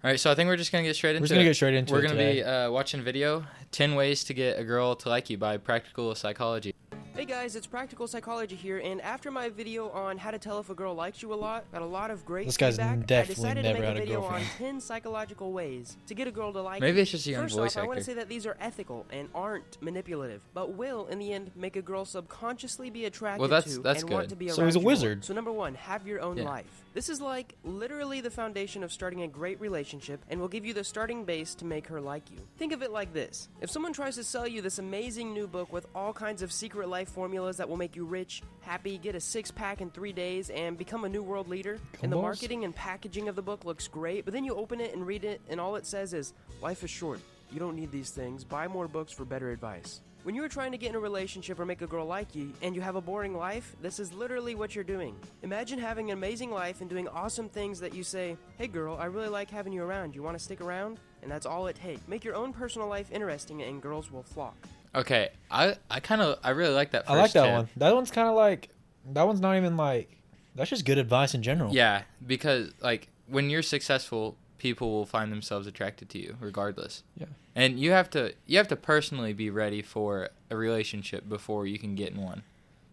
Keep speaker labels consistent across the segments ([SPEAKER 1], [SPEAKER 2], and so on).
[SPEAKER 1] All right, so I think we're just going to get straight into it.
[SPEAKER 2] We're just going to get straight into it
[SPEAKER 1] We're going to be
[SPEAKER 2] today.
[SPEAKER 1] watching video, 10 Ways to Get a Girl to Like You by Practical Psychology.
[SPEAKER 3] Hey guys, it's Practical Psychology here, and after my video on how to tell if a girl likes you a lot, got a lot of great
[SPEAKER 2] This guy's
[SPEAKER 3] feedback, I
[SPEAKER 2] definitely
[SPEAKER 3] decided
[SPEAKER 2] never
[SPEAKER 3] to make
[SPEAKER 2] had
[SPEAKER 3] a
[SPEAKER 2] a
[SPEAKER 3] video on
[SPEAKER 2] girlfriend.
[SPEAKER 3] 10 psychological ways to get a girl to like
[SPEAKER 1] Maybe
[SPEAKER 3] you.
[SPEAKER 1] it's just a young
[SPEAKER 3] First
[SPEAKER 1] voice
[SPEAKER 3] off, I want to
[SPEAKER 1] actor.
[SPEAKER 3] say that these are ethical and aren't manipulative, but will, in the end, make a girl subconsciously be attracted
[SPEAKER 1] that's
[SPEAKER 3] to
[SPEAKER 1] good.
[SPEAKER 3] and want to be around
[SPEAKER 2] So he's a
[SPEAKER 3] you more.
[SPEAKER 2] wizard.
[SPEAKER 3] So number 1, have your own
[SPEAKER 1] Yeah.
[SPEAKER 3] life. This is like literally the foundation of starting a great relationship and will give you the starting base to make her like you. Think of it like this. If someone tries to sell you this amazing new book with all kinds of secret life formulas that will make you rich, happy, get a six-pack in 3 days, and become a new world leader, and the
[SPEAKER 2] Combos?
[SPEAKER 3] marketing and packaging of the book looks great, but then you open it and read it, and all it says is, life is short. You don't need these things. Buy more books for better advice. When you are trying to get in a relationship or make a girl like you, and you have a boring life, this is literally what you're doing. Imagine having an amazing life and doing awesome things that you say, hey girl, I really like having you around. You want to stick around? And that's all it takes. Make your own personal life interesting and girls will flock.
[SPEAKER 1] Okay, I really like that first
[SPEAKER 2] I like that
[SPEAKER 1] tip.
[SPEAKER 2] one. That one's kind of like, that one's not even like, that's just good advice in general.
[SPEAKER 1] Yeah, because like when you're successful, people will find themselves attracted to you regardless.
[SPEAKER 2] Yeah.
[SPEAKER 1] And you have to personally be ready for a relationship before you can get in one.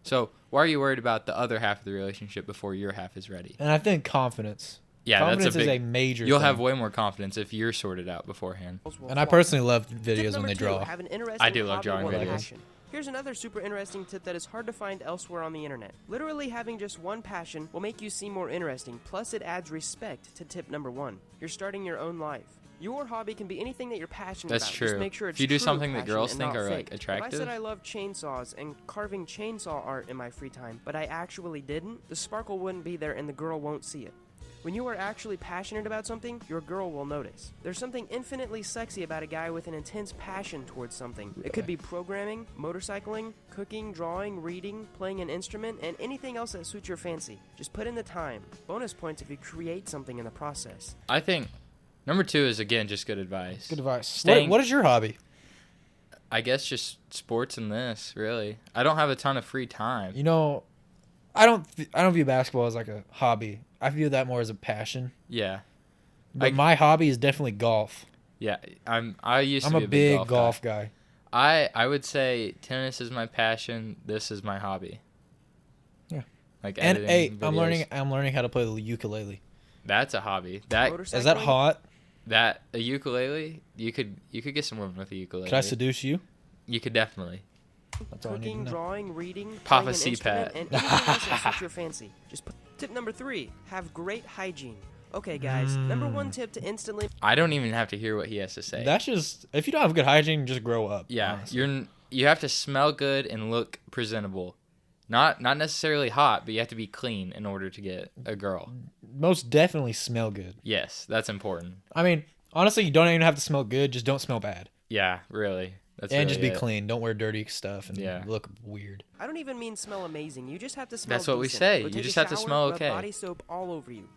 [SPEAKER 1] So why are you worried about the other half of the relationship before your half is ready?
[SPEAKER 2] And I think confidence.
[SPEAKER 1] Yeah,
[SPEAKER 2] Confidence
[SPEAKER 1] that's
[SPEAKER 2] is a major
[SPEAKER 1] You'll
[SPEAKER 2] thing.
[SPEAKER 1] have way more confidence if you're sorted out beforehand.
[SPEAKER 3] Girls will
[SPEAKER 2] And I
[SPEAKER 3] flock.
[SPEAKER 2] personally love
[SPEAKER 3] Tip
[SPEAKER 2] videos when
[SPEAKER 3] number
[SPEAKER 2] they
[SPEAKER 3] 2,
[SPEAKER 2] draw.
[SPEAKER 3] have an interesting
[SPEAKER 1] I do love
[SPEAKER 3] hobby
[SPEAKER 1] drawing
[SPEAKER 3] or
[SPEAKER 1] videos.
[SPEAKER 3] passion. Here's another super interesting tip that is hard to find elsewhere on the internet. Literally having just one passion will make you seem more interesting, plus it adds respect to tip number 1. You're starting your own life. Your hobby can be anything that you're passionate
[SPEAKER 1] That's
[SPEAKER 3] about.
[SPEAKER 1] true.
[SPEAKER 3] Just make sure it's
[SPEAKER 1] If you do
[SPEAKER 3] true
[SPEAKER 1] something that
[SPEAKER 3] passion
[SPEAKER 1] girls
[SPEAKER 3] and
[SPEAKER 1] think
[SPEAKER 3] not
[SPEAKER 1] are, like,
[SPEAKER 3] fake.
[SPEAKER 1] attractive-
[SPEAKER 3] If I said I love chainsaws and carving chainsaw art in my free time, but I actually didn't, the sparkle wouldn't be there and the girl won't see it. When you are actually passionate about something, your girl will notice. There's something infinitely sexy about a guy with an intense passion towards something. It could be programming, motorcycling, cooking, drawing, reading, playing an instrument, and anything else that suits your fancy. Just put in the time. Bonus points if you create something in the process.
[SPEAKER 1] I think number 2 is, again, just good advice.
[SPEAKER 2] Good advice.
[SPEAKER 1] Staying-
[SPEAKER 2] What is your hobby?
[SPEAKER 1] I guess just sports and this, really. I don't have a ton of free time.
[SPEAKER 2] You know, I don't view basketball as like a hobby. I view that more as a passion.
[SPEAKER 1] Yeah.
[SPEAKER 2] But my hobby is definitely golf.
[SPEAKER 1] Yeah, I used to
[SPEAKER 2] I'm
[SPEAKER 1] be
[SPEAKER 2] a big
[SPEAKER 1] golf
[SPEAKER 2] golf guy.
[SPEAKER 1] I would say tennis is my passion. This is my hobby.
[SPEAKER 2] Yeah.
[SPEAKER 1] Like
[SPEAKER 2] And
[SPEAKER 1] editing
[SPEAKER 2] hey,
[SPEAKER 1] videos.
[SPEAKER 2] I'm learning how to play the ukulele.
[SPEAKER 1] That's a hobby. That
[SPEAKER 2] Is that
[SPEAKER 3] Motorcycling?
[SPEAKER 2] hot?
[SPEAKER 1] a ukulele, you could get some women with a ukulele.
[SPEAKER 2] Could I seduce you?
[SPEAKER 1] You could definitely.
[SPEAKER 2] That's all I need to
[SPEAKER 3] Cooking,
[SPEAKER 2] know.
[SPEAKER 3] drawing, reading,
[SPEAKER 1] Pop
[SPEAKER 3] playing
[SPEAKER 1] a
[SPEAKER 3] an instrument,
[SPEAKER 1] CPAT.
[SPEAKER 3] and anything else that suits your fancy. Just put. Tip number 3, have great hygiene. Okay guys, number 1 tip to instantly
[SPEAKER 1] I don't even have to hear what he has to say.
[SPEAKER 2] That's just, if you don't have good hygiene, just grow up.
[SPEAKER 1] yeah,
[SPEAKER 2] honestly.
[SPEAKER 1] you have to smell good and look presentable. Not necessarily hot, but you have to be clean in order to get a girl.
[SPEAKER 2] Most definitely smell good.
[SPEAKER 1] Yes, that's important.
[SPEAKER 2] I mean, honestly, you don't even have to smell good. Just don't smell bad.
[SPEAKER 1] Yeah, really. That's
[SPEAKER 2] And
[SPEAKER 1] really
[SPEAKER 2] just be
[SPEAKER 1] it.
[SPEAKER 2] clean. Don't wear dirty stuff and
[SPEAKER 1] Yeah.
[SPEAKER 2] look weird.
[SPEAKER 3] I don't even mean smell amazing. You just have to smell
[SPEAKER 1] That's what we
[SPEAKER 3] decent.
[SPEAKER 1] say.
[SPEAKER 3] Go
[SPEAKER 1] You
[SPEAKER 3] take a
[SPEAKER 1] just have to
[SPEAKER 3] shower,
[SPEAKER 1] smell
[SPEAKER 3] rub
[SPEAKER 1] okay.
[SPEAKER 3] body soap all over you.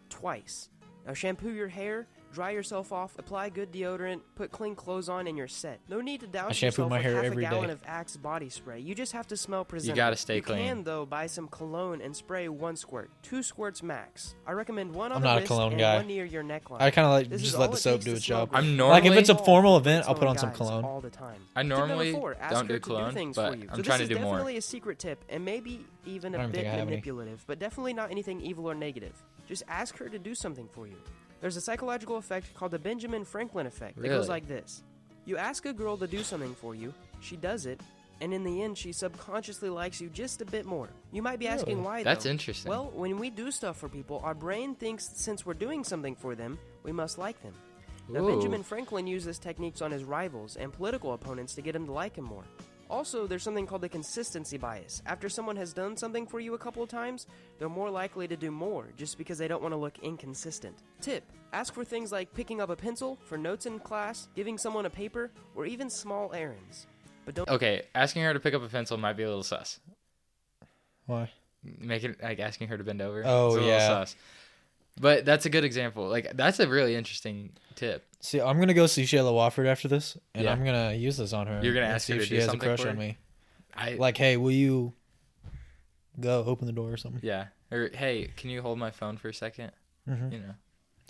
[SPEAKER 3] Twice. Now shampoo your hair, dry yourself off, apply good deodorant, put clean clothes on, and you're set. No need to douse
[SPEAKER 2] shampoo
[SPEAKER 3] yourself
[SPEAKER 2] my
[SPEAKER 3] with
[SPEAKER 2] hair
[SPEAKER 3] half
[SPEAKER 2] every
[SPEAKER 3] a gallon
[SPEAKER 2] day.
[SPEAKER 3] of Axe body spray. You just have to smell presentable.
[SPEAKER 1] gotta stay
[SPEAKER 3] You
[SPEAKER 1] clean.
[SPEAKER 3] can, though, buy some cologne and spray 1 squirt. 2 squirts max. I recommend one on
[SPEAKER 2] I'm
[SPEAKER 3] the
[SPEAKER 2] not a
[SPEAKER 3] wrist
[SPEAKER 2] cologne
[SPEAKER 3] and
[SPEAKER 2] guy.
[SPEAKER 3] one near your neckline.
[SPEAKER 2] I kind of like
[SPEAKER 3] This is
[SPEAKER 2] just
[SPEAKER 3] all
[SPEAKER 2] let the
[SPEAKER 3] it
[SPEAKER 2] soap
[SPEAKER 3] takes
[SPEAKER 2] do
[SPEAKER 3] to
[SPEAKER 2] its
[SPEAKER 3] smell
[SPEAKER 2] job.
[SPEAKER 3] good.
[SPEAKER 1] I'm
[SPEAKER 2] Like if it's a
[SPEAKER 3] All
[SPEAKER 2] formal
[SPEAKER 3] great
[SPEAKER 2] event, I'll put
[SPEAKER 3] smelling
[SPEAKER 2] on some
[SPEAKER 3] guys
[SPEAKER 2] cologne.
[SPEAKER 3] all the time.
[SPEAKER 1] I
[SPEAKER 3] Tip number
[SPEAKER 1] normally
[SPEAKER 3] 4, ask
[SPEAKER 1] don't
[SPEAKER 3] her
[SPEAKER 1] do
[SPEAKER 3] to
[SPEAKER 1] cologne,
[SPEAKER 3] things
[SPEAKER 1] but
[SPEAKER 3] for you.
[SPEAKER 1] I'm
[SPEAKER 3] So
[SPEAKER 1] trying
[SPEAKER 3] this
[SPEAKER 1] to
[SPEAKER 3] is
[SPEAKER 1] do more.
[SPEAKER 3] definitely a secret tip, and maybe even
[SPEAKER 2] I
[SPEAKER 3] a
[SPEAKER 2] don't think
[SPEAKER 3] bit
[SPEAKER 2] I have any.
[SPEAKER 3] manipulative, but definitely not anything evil or negative. Just ask her to do something for you. There's a psychological effect called the Benjamin Franklin effect. It
[SPEAKER 1] Really?
[SPEAKER 3] goes like this. You ask a girl to do something for you, she does it, and in the end she subconsciously likes you just a bit more. You might be asking
[SPEAKER 2] Really?
[SPEAKER 3] why,
[SPEAKER 1] That's
[SPEAKER 3] though.
[SPEAKER 1] interesting.
[SPEAKER 3] Well, when we do stuff for people, our brain thinks since we're doing something for them, we must like them. Now,
[SPEAKER 1] Ooh.
[SPEAKER 3] Benjamin Franklin used this techniques on his rivals and political opponents to get him to like him more. Also, there's something called the consistency bias. After someone has done something for you a couple of times, they're more likely to do more just because they don't want to look inconsistent. Tip: ask for things like picking up a pencil for notes in class, giving someone a paper, or even small errands. But don't
[SPEAKER 1] Okay, asking her to pick up a pencil might be a little sus.
[SPEAKER 2] Why?
[SPEAKER 1] Make it like asking her to bend over.
[SPEAKER 2] Oh,
[SPEAKER 1] It's a little
[SPEAKER 2] yeah.
[SPEAKER 1] sus. But that's a good example. Like that's a really interesting tip.
[SPEAKER 2] See, I'm gonna go see Shayla Wofford after this, and
[SPEAKER 1] Yeah.
[SPEAKER 2] I'm gonna use this on her.
[SPEAKER 1] You're gonna
[SPEAKER 2] and
[SPEAKER 1] ask
[SPEAKER 2] see
[SPEAKER 1] her
[SPEAKER 2] if
[SPEAKER 1] to
[SPEAKER 2] she
[SPEAKER 1] do
[SPEAKER 2] has a
[SPEAKER 1] something
[SPEAKER 2] crush
[SPEAKER 1] for
[SPEAKER 2] on
[SPEAKER 1] her?
[SPEAKER 2] me.
[SPEAKER 1] I
[SPEAKER 2] Like, hey, will you go open the door or something?
[SPEAKER 1] yeah. Or hey, can you hold my phone for a second?
[SPEAKER 2] Mhm.
[SPEAKER 1] You know.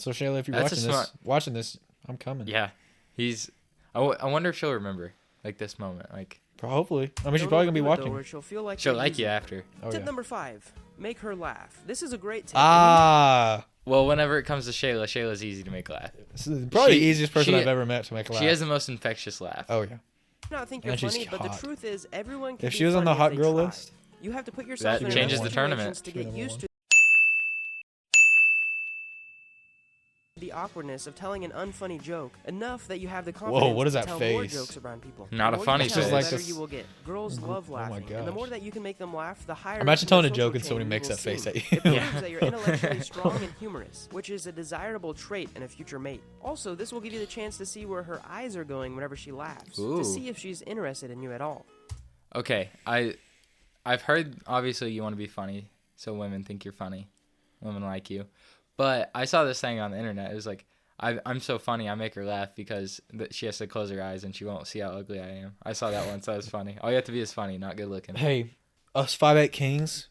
[SPEAKER 2] So Shayla, if you're
[SPEAKER 1] That's a
[SPEAKER 2] watching this, I'm coming.
[SPEAKER 1] Yeah, he's. I wonder if she'll remember like this moment. Like
[SPEAKER 2] Hopefully. I mean, she's
[SPEAKER 3] Don't
[SPEAKER 2] probably gonna be
[SPEAKER 3] overdo it, though,
[SPEAKER 2] watching.
[SPEAKER 3] or she'll feel like
[SPEAKER 1] she'll
[SPEAKER 3] you're
[SPEAKER 1] like
[SPEAKER 3] using
[SPEAKER 1] you
[SPEAKER 3] her.
[SPEAKER 1] after.
[SPEAKER 2] Oh,
[SPEAKER 3] Tip
[SPEAKER 2] yeah.
[SPEAKER 3] number 5. Make her laugh. This is a great tip.
[SPEAKER 2] Ah,
[SPEAKER 1] Well, whenever it comes to Shayla, Shayla's easy to make laugh.
[SPEAKER 2] this is probably the
[SPEAKER 1] She-
[SPEAKER 2] easiest person
[SPEAKER 1] she-
[SPEAKER 2] I've ever met to make a laugh.
[SPEAKER 1] She has the most infectious laugh.
[SPEAKER 2] Oh yeah.
[SPEAKER 3] Not think
[SPEAKER 2] And
[SPEAKER 3] you're
[SPEAKER 2] she's
[SPEAKER 3] funny, but the
[SPEAKER 2] hot.
[SPEAKER 3] truth is everyone can
[SPEAKER 2] If
[SPEAKER 3] be
[SPEAKER 2] she was on
[SPEAKER 3] funny
[SPEAKER 2] the hot
[SPEAKER 3] if they
[SPEAKER 2] girl
[SPEAKER 3] try.
[SPEAKER 2] list,
[SPEAKER 3] You have to put yourself
[SPEAKER 1] That
[SPEAKER 3] in
[SPEAKER 1] changes
[SPEAKER 3] enough
[SPEAKER 1] the tournament.
[SPEAKER 3] situations to
[SPEAKER 2] She would
[SPEAKER 3] get
[SPEAKER 2] have
[SPEAKER 3] used
[SPEAKER 2] won.
[SPEAKER 3] to the awkwardness of telling an unfunny joke enough that you have the confidence
[SPEAKER 2] what is
[SPEAKER 3] to
[SPEAKER 2] that
[SPEAKER 3] tell more
[SPEAKER 2] face?
[SPEAKER 3] jokes around people.
[SPEAKER 1] Not
[SPEAKER 3] The
[SPEAKER 1] a
[SPEAKER 3] more
[SPEAKER 1] funny
[SPEAKER 3] you tell,
[SPEAKER 1] face.
[SPEAKER 3] the
[SPEAKER 2] Like
[SPEAKER 3] better
[SPEAKER 2] this-
[SPEAKER 3] you will get. Girls love
[SPEAKER 2] Oh my
[SPEAKER 3] laughing, and the more
[SPEAKER 2] gosh.
[SPEAKER 3] that you can make them laugh, the higher.
[SPEAKER 2] Imagine
[SPEAKER 3] up
[SPEAKER 2] telling
[SPEAKER 3] your
[SPEAKER 2] a
[SPEAKER 3] social
[SPEAKER 2] joke and somebody
[SPEAKER 3] chain
[SPEAKER 2] makes
[SPEAKER 3] you
[SPEAKER 2] that
[SPEAKER 3] will
[SPEAKER 2] face
[SPEAKER 3] seem.
[SPEAKER 2] at you.
[SPEAKER 3] It proves
[SPEAKER 1] Yeah.
[SPEAKER 3] that you're intellectually strong and humorous, which is a desirable trait in a future mate. Also, this will give you the chance to see where her eyes are going whenever she laughs,
[SPEAKER 1] Ooh.
[SPEAKER 3] to see if she's interested in you at all.
[SPEAKER 1] Okay, I've heard obviously you want to be funny, so women think you're funny, women like you. But I saw this thing on the internet. It was like I'm so funny, I make her laugh because she has to close her eyes and she won't see how ugly I am. I saw that once. That was funny. All you have to be is funny, not good looking.
[SPEAKER 2] Hey, us 5'8" kings,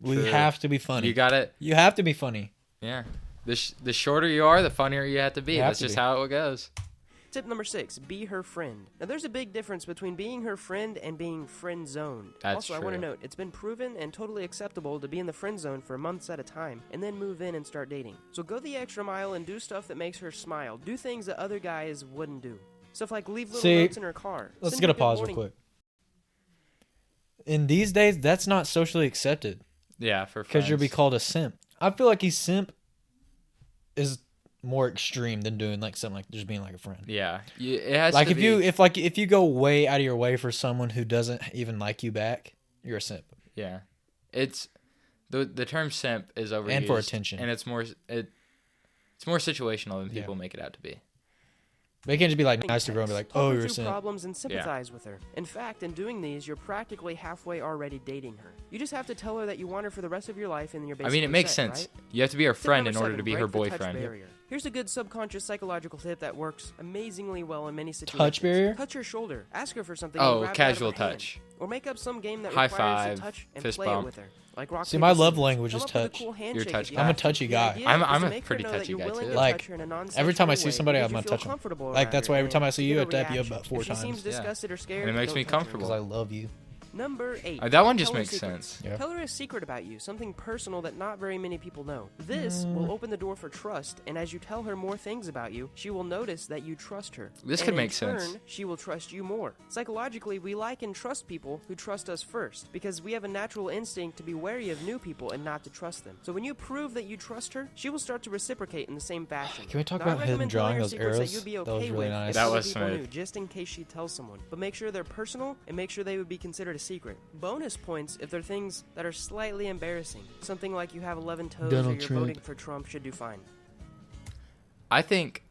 [SPEAKER 2] we
[SPEAKER 1] True.
[SPEAKER 2] have to be funny.
[SPEAKER 1] You got it.
[SPEAKER 2] You have to be funny.
[SPEAKER 1] Yeah. The shorter you are, the funnier you have to be.
[SPEAKER 2] You have
[SPEAKER 1] That's
[SPEAKER 2] to
[SPEAKER 1] just
[SPEAKER 2] be.
[SPEAKER 1] how it goes.
[SPEAKER 3] Tip number 6, be her friend. Now, there's a big difference between being her friend and being friend zoned.
[SPEAKER 1] That's
[SPEAKER 3] also, I want to
[SPEAKER 1] true.
[SPEAKER 3] note, it's been proven and totally acceptable to be in the friend zone for months at a time and then move in and start dating. So go the extra mile and do stuff that makes her smile. Do things that other guys wouldn't do. Stuff like leave little
[SPEAKER 2] See,
[SPEAKER 3] notes in her car.
[SPEAKER 2] Let's
[SPEAKER 3] Send
[SPEAKER 2] get
[SPEAKER 3] her
[SPEAKER 2] a
[SPEAKER 3] good
[SPEAKER 2] pause real
[SPEAKER 3] morning-
[SPEAKER 2] quick. In these days, that's not socially accepted
[SPEAKER 1] Yeah, for
[SPEAKER 2] because you'll be
[SPEAKER 1] friends.
[SPEAKER 2] called a simp. I feel like he's simp is more extreme than doing like something like just being like a friend.
[SPEAKER 1] Yeah, it has
[SPEAKER 2] Like
[SPEAKER 1] to
[SPEAKER 2] if you go way out of your way for someone who doesn't even like you back, you're a simp.
[SPEAKER 1] Yeah, it's the term simp is overused
[SPEAKER 2] And for attention.
[SPEAKER 1] and it's more situational than
[SPEAKER 2] Yeah.
[SPEAKER 1] people make it out to be.
[SPEAKER 2] They can't just be like nice to a girl and be like,
[SPEAKER 3] Talk
[SPEAKER 2] "Oh,
[SPEAKER 3] her
[SPEAKER 2] you're a
[SPEAKER 3] through
[SPEAKER 2] simp."
[SPEAKER 3] problems and sympathize with her. In fact, in doing these, you're practically halfway already dating her. You just have to tell her that you want her for the rest of your life, and then you're
[SPEAKER 1] I
[SPEAKER 3] basically
[SPEAKER 1] mean, it makes
[SPEAKER 3] set,
[SPEAKER 1] sense.
[SPEAKER 3] right?
[SPEAKER 1] You have to be her
[SPEAKER 3] Tip
[SPEAKER 1] friend
[SPEAKER 3] number
[SPEAKER 1] in order
[SPEAKER 3] 7,
[SPEAKER 1] to be
[SPEAKER 3] break
[SPEAKER 1] her
[SPEAKER 3] the touch
[SPEAKER 1] boyfriend.
[SPEAKER 3] barrier. Here's a good subconscious psychological tip that works amazingly well in many situations.
[SPEAKER 2] Touch barrier?
[SPEAKER 3] Touch her shoulder. Ask her for something.
[SPEAKER 1] Oh,
[SPEAKER 3] and grab it out of
[SPEAKER 1] casual
[SPEAKER 3] her hand.
[SPEAKER 1] touch.
[SPEAKER 3] Or make up some game that
[SPEAKER 1] High
[SPEAKER 3] requires
[SPEAKER 1] five,
[SPEAKER 3] to touch and
[SPEAKER 1] fist
[SPEAKER 3] play
[SPEAKER 1] bump.
[SPEAKER 3] it with her. Like rock,
[SPEAKER 2] See,
[SPEAKER 3] paper,
[SPEAKER 2] my love
[SPEAKER 3] scissors.
[SPEAKER 2] language
[SPEAKER 3] Come
[SPEAKER 2] is
[SPEAKER 3] up with a
[SPEAKER 2] touch.
[SPEAKER 3] cool
[SPEAKER 1] You're a
[SPEAKER 3] handshake
[SPEAKER 1] touch
[SPEAKER 3] if you
[SPEAKER 1] guy.
[SPEAKER 2] I'm a
[SPEAKER 3] have to.
[SPEAKER 2] touchy
[SPEAKER 3] The
[SPEAKER 2] guy.
[SPEAKER 3] idea
[SPEAKER 1] I'm
[SPEAKER 3] is to
[SPEAKER 1] a
[SPEAKER 3] make her
[SPEAKER 1] pretty
[SPEAKER 3] know that
[SPEAKER 1] touchy
[SPEAKER 3] you're
[SPEAKER 1] guy,
[SPEAKER 3] willing
[SPEAKER 1] too.
[SPEAKER 3] to
[SPEAKER 2] Like,
[SPEAKER 3] touch her in a
[SPEAKER 2] every time I see
[SPEAKER 3] non-sexual
[SPEAKER 2] somebody,
[SPEAKER 3] way
[SPEAKER 2] I'm gonna
[SPEAKER 3] because you
[SPEAKER 2] touch
[SPEAKER 3] feel
[SPEAKER 2] 'em.
[SPEAKER 3] comfortable
[SPEAKER 2] Like,
[SPEAKER 3] around
[SPEAKER 2] that's
[SPEAKER 3] her.
[SPEAKER 2] why every time I see
[SPEAKER 3] Get
[SPEAKER 2] you,
[SPEAKER 3] a
[SPEAKER 2] I tap you
[SPEAKER 3] reaction.
[SPEAKER 2] about 4
[SPEAKER 3] If she seems
[SPEAKER 2] times.
[SPEAKER 1] Yeah.
[SPEAKER 3] disgusted or scared,
[SPEAKER 1] And it makes
[SPEAKER 3] don't
[SPEAKER 1] me
[SPEAKER 3] touch her.
[SPEAKER 1] comfortable.
[SPEAKER 2] Because I love you.
[SPEAKER 3] Number 8.
[SPEAKER 1] That one just
[SPEAKER 3] Tell her
[SPEAKER 1] makes
[SPEAKER 3] secrets.
[SPEAKER 1] sense.
[SPEAKER 2] Yeah.
[SPEAKER 3] Tell her a secret about you, something personal that not very many people know. This will open the door for trust, and as you tell her more things about you, she will notice that you trust her.
[SPEAKER 1] This
[SPEAKER 3] And
[SPEAKER 1] could
[SPEAKER 3] in
[SPEAKER 1] make
[SPEAKER 3] turn,
[SPEAKER 1] sense.
[SPEAKER 3] she will trust you more. Psychologically, we like and trust people who trust us first, because we have a natural instinct to be wary of new people and not to trust them. So when you prove that you trust her, she will start to reciprocate in the same fashion.
[SPEAKER 2] Can we talk
[SPEAKER 3] Now, I
[SPEAKER 2] about him
[SPEAKER 3] recommend telling
[SPEAKER 2] drawing
[SPEAKER 3] her
[SPEAKER 2] those
[SPEAKER 3] secrets
[SPEAKER 2] arrows?
[SPEAKER 3] That, you'd be
[SPEAKER 2] That was
[SPEAKER 3] okay
[SPEAKER 2] really
[SPEAKER 3] with
[SPEAKER 2] nice.
[SPEAKER 3] if
[SPEAKER 1] That
[SPEAKER 3] other
[SPEAKER 1] was
[SPEAKER 3] people knew,
[SPEAKER 1] smooth.
[SPEAKER 3] just in case she tells someone. But make sure they're personal and make sure they would be considered a secret. Bonus points if they're things that are slightly embarrassing. Something like you have 11 toes
[SPEAKER 2] Donald
[SPEAKER 3] or you're
[SPEAKER 2] Trump.
[SPEAKER 3] voting for Trump should do fine.
[SPEAKER 1] I think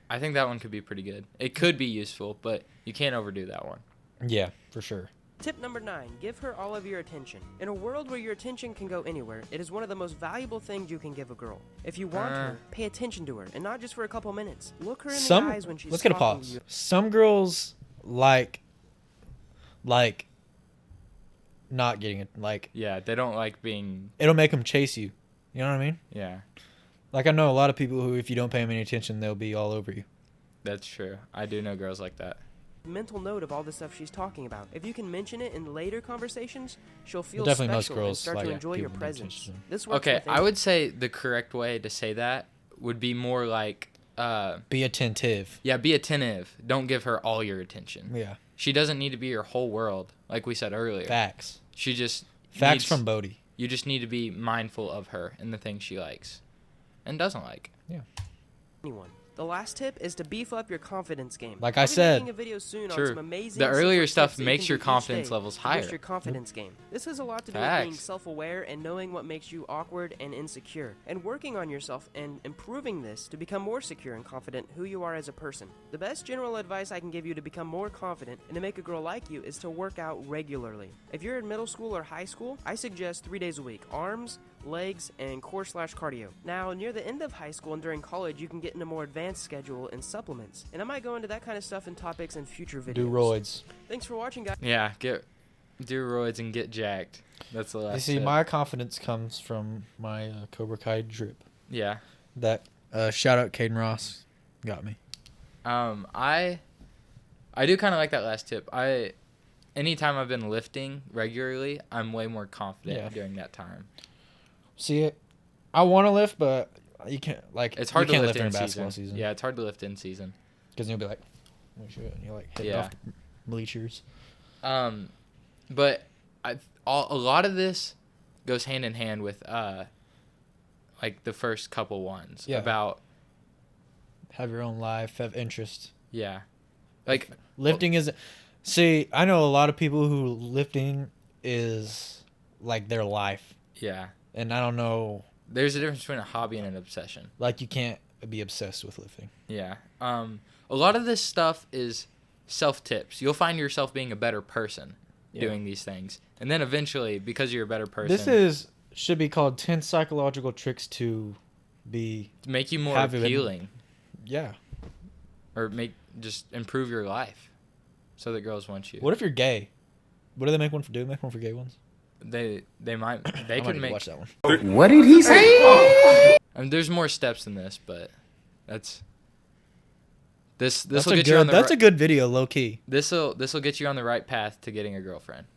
[SPEAKER 1] that one could be pretty good. It could be useful, but you can't overdo that one.
[SPEAKER 2] Yeah, for sure.
[SPEAKER 3] Tip number 9, give her all of your attention. In a world where your attention can go anywhere, it is one of the most valuable things you can give a girl. If you want her, pay attention to her, and not just for a couple minutes. Look her in the eyes when she's
[SPEAKER 2] Let's get a
[SPEAKER 3] talking to
[SPEAKER 2] pause.
[SPEAKER 3] you.
[SPEAKER 2] Some girls like not getting it. Like,
[SPEAKER 1] Yeah, they don't like being.
[SPEAKER 2] it'll make them chase you. You know what I mean?
[SPEAKER 1] Yeah,
[SPEAKER 2] Like, I know a lot of people who, if you don't pay them any attention, they'll be all over you.
[SPEAKER 1] that's true. I do know girls like that.
[SPEAKER 3] Mental note of all the stuff she's talking about. If you can mention it in later conversations, she'll feel
[SPEAKER 2] Definitely most
[SPEAKER 3] special and
[SPEAKER 2] girls
[SPEAKER 3] start
[SPEAKER 2] like
[SPEAKER 3] to enjoy your
[SPEAKER 2] people paying
[SPEAKER 3] presence.
[SPEAKER 2] attention to them.
[SPEAKER 3] This works
[SPEAKER 1] Okay,
[SPEAKER 3] with
[SPEAKER 1] I
[SPEAKER 3] any-
[SPEAKER 1] would say the correct way to say that would be more like,
[SPEAKER 2] Be attentive.
[SPEAKER 1] yeah, be attentive. Don't give her all your attention.
[SPEAKER 2] Yeah.
[SPEAKER 1] She doesn't need to be your whole world, like we said earlier.
[SPEAKER 2] Facts.
[SPEAKER 1] She just
[SPEAKER 2] Facts
[SPEAKER 1] needs-
[SPEAKER 2] from Boady.
[SPEAKER 1] You just need to be mindful of her and the things she likes and doesn't like.
[SPEAKER 3] anyone. The last tip is to beef up your confidence game.
[SPEAKER 2] Like I
[SPEAKER 3] I'll be
[SPEAKER 2] said.
[SPEAKER 3] making a video soon on
[SPEAKER 1] True.
[SPEAKER 3] some amazing
[SPEAKER 1] The earlier
[SPEAKER 3] secret
[SPEAKER 1] stuff
[SPEAKER 3] tips that you
[SPEAKER 1] makes
[SPEAKER 3] can
[SPEAKER 1] your
[SPEAKER 3] do each
[SPEAKER 1] confidence
[SPEAKER 3] day
[SPEAKER 1] levels
[SPEAKER 3] to
[SPEAKER 1] higher.
[SPEAKER 3] boost your confidence game. This has a lot to do with being
[SPEAKER 1] Facts.
[SPEAKER 3] self-aware and knowing what makes you awkward and insecure, and working on yourself and improving this to become more secure and confident who you are as a person. The best general advice I can give you to become more confident and to make a girl like you is to work out regularly. If you're in middle school or high school, I suggest 3 days a week: arms, legs, and core/cardio. Now, near the end of high school and during college, you can get into a more advanced schedule and supplements. And I might go into that kind of stuff and topics in future videos.
[SPEAKER 2] Do roids.
[SPEAKER 3] Thanks for watching, guys.
[SPEAKER 1] Yeah, do roids and get jacked. That's the last
[SPEAKER 2] You see,
[SPEAKER 1] tip.
[SPEAKER 2] my confidence comes from my Cobra Kai drip.
[SPEAKER 1] Yeah.
[SPEAKER 2] That Shout out Caden Ross. Got me.
[SPEAKER 1] I do kind of like that last tip. Anytime I've been lifting regularly, I'm way more confident during that time.
[SPEAKER 2] See, I want to lift, but you can't
[SPEAKER 1] It's hard
[SPEAKER 2] you
[SPEAKER 1] to
[SPEAKER 2] can't
[SPEAKER 1] lift in
[SPEAKER 2] basketball season.
[SPEAKER 1] Yeah, it's hard to lift in season.
[SPEAKER 2] Because you'll be like, oh shit, and you're like hitting off the bleachers.
[SPEAKER 1] But a lot of this goes hand in hand with like the first couple ones about
[SPEAKER 2] have your own life, have interest.
[SPEAKER 1] Yeah, like
[SPEAKER 2] lifting is. See, I know a lot of people who lifting is like their life.
[SPEAKER 1] Yeah,
[SPEAKER 2] and I don't know.
[SPEAKER 1] There's a difference between a hobby and an obsession.
[SPEAKER 2] Like you can't be obsessed with lifting.
[SPEAKER 1] Yeah. A lot of this stuff is self tips. You'll find yourself being a better person doing these things, and then eventually, because you're a better person,
[SPEAKER 2] this should be called 10 psychological tricks to
[SPEAKER 1] make you more appealing.
[SPEAKER 2] Yeah.
[SPEAKER 1] Or just improve your life, so that girls want you.
[SPEAKER 2] What if you're gay? What do they make one for? Do they make one for gay ones?
[SPEAKER 1] They could make.
[SPEAKER 2] Watch that one.
[SPEAKER 4] What did he say?
[SPEAKER 1] There's more steps than this, but this will
[SPEAKER 2] That's
[SPEAKER 1] get you on the
[SPEAKER 2] That's a good video, low key.
[SPEAKER 1] This will get you on the right path to getting a girlfriend.